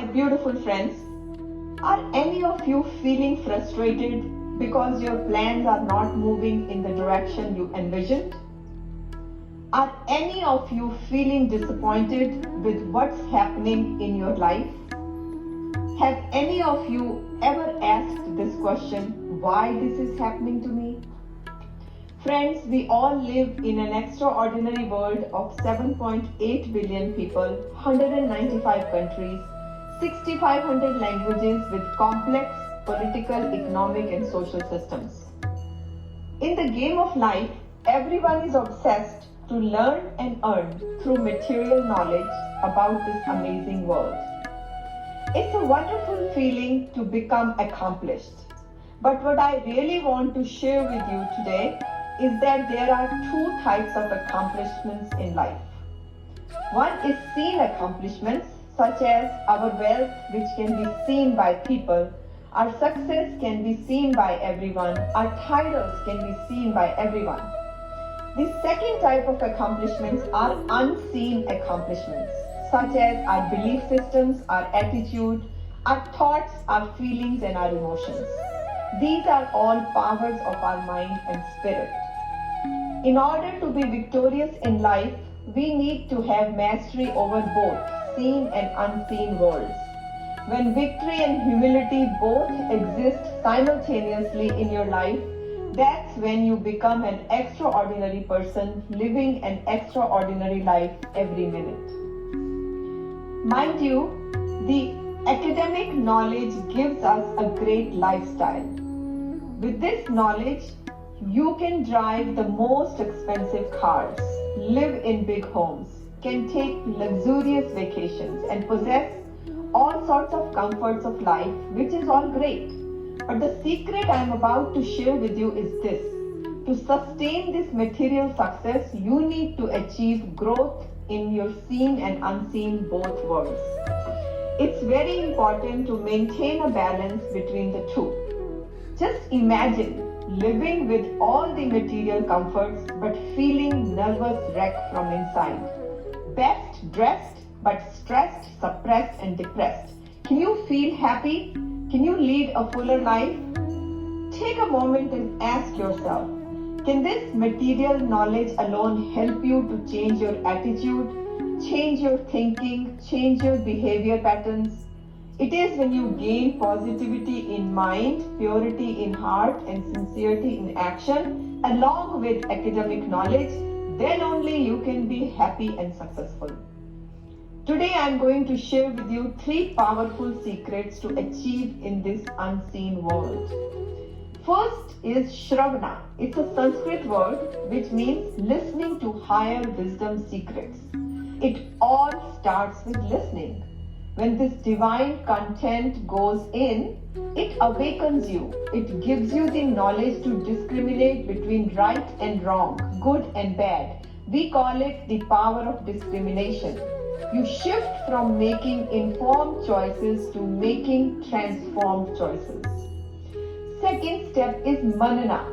my beautiful friends. Are any of you feeling frustrated because your plans are not moving in the direction you envisioned? Are any of you feeling disappointed with what's happening in your life? Have any of you ever asked this question, why this is happening to me? Friends, we all live in an extraordinary world of 7.8 billion people, 195 countries, 6,500 languages with complex political, economic and social systems. In the game of life, everyone is obsessed to learn and earn through material knowledge about this amazing world. It's a wonderful feeling to become accomplished. But what I really want to share with you today is that there are two types of accomplishments in life. One is seen accomplishments, such as our wealth, which can be seen by people, our success can be seen by everyone, our titles can be seen by everyone. The second type of accomplishments are unseen accomplishments, such as our belief systems, our attitude, our thoughts, our feelings and our emotions. These are all powers of our mind and spirit. In order to be victorious in life, we need to have mastery over both seen and unseen worlds. When victory and humility both exist simultaneously in your life, that's when you become an extraordinary person living an extraordinary life every minute. Mind you, the academic knowledge gives us a great lifestyle. With this knowledge, you can drive the most expensive cars, live in big homes, can take luxurious vacations and possess all sorts of comforts of life, which is all great. But the secret I am about to share with you is this. To sustain this material success, you need to achieve growth in your seen and unseen both worlds. It's very important to maintain a balance between the two. Just imagine living with all the material comforts but feeling nervous wreck from inside. Best dressed but stressed, suppressed and depressed. Can you feel happy? Can you lead a fuller life? Take a moment and ask yourself, can this material knowledge alone help you to change your attitude, change your thinking, change your behavior patterns? It is when you gain positivity in mind, purity in heart and sincerity in action, along with academic knowledge, then only you can be happy and successful. Today I am going to share with you 3 powerful secrets to achieve in this unseen world. First is Shravana. It's a Sanskrit word which means listening to higher wisdom secrets. It all starts with listening. When this divine content goes in, it awakens you. It gives you the knowledge to discriminate between right and wrong, good and bad. We call it the power of discrimination. You shift from making informed choices to making transformed choices. Second step is manana,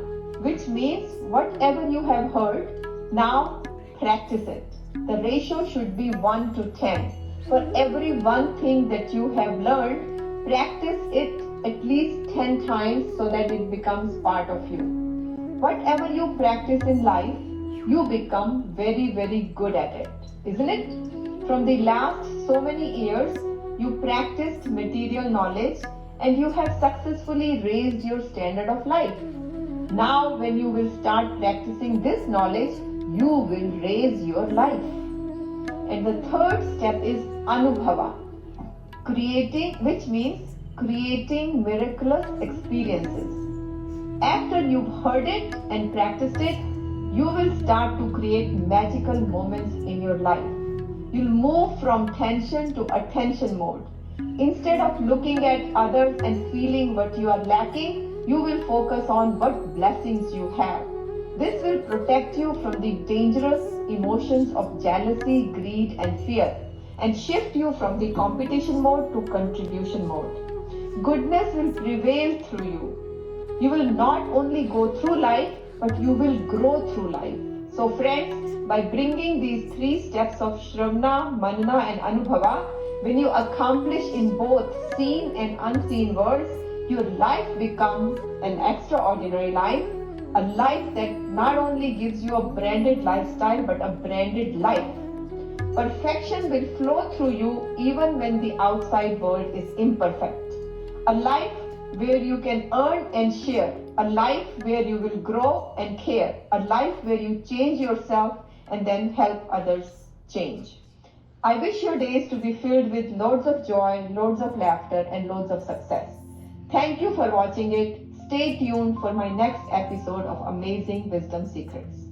which means whatever you have heard, now practice it. The ratio should be 1 to 10. For every one thing that you have learned, practice it at least 10 times so that it becomes part of you. Whatever you practice in life, you become very, very good at it, isn't it? From the last so many years, you practiced material knowledge and you have successfully raised your standard of life. Now, when you will start practicing this knowledge, you will raise your life. And the third step is Anubhava, which means creating miraculous experiences. After you've heard it and practiced it, you will start to create magical moments in your life. You'll move from tension to attention mode. Instead of looking at others and feeling what you are lacking, you will focus on what blessings you have. This will protect you from the dangerous emotions of jealousy, greed and fear and shift you from the competition mode to contribution mode. Goodness will prevail through you. You will not only go through life, but you will grow through life. So friends, by bringing these 3 steps of Shravana, Manana and Anubhava, When you accomplish in both seen and unseen worlds, your life becomes an extraordinary life, a life that not only gives you a branded lifestyle but a branded life. Perfection will flow through you even when the outside world is imperfect. A life where you can earn and share, a life where you will grow and care, a life where you change yourself and then help others change. I wish your days to be filled with loads of joy, loads of laughter, and loads of success. Thank you for watching it. Stay tuned for my next episode of Amazing Wisdom Secrets.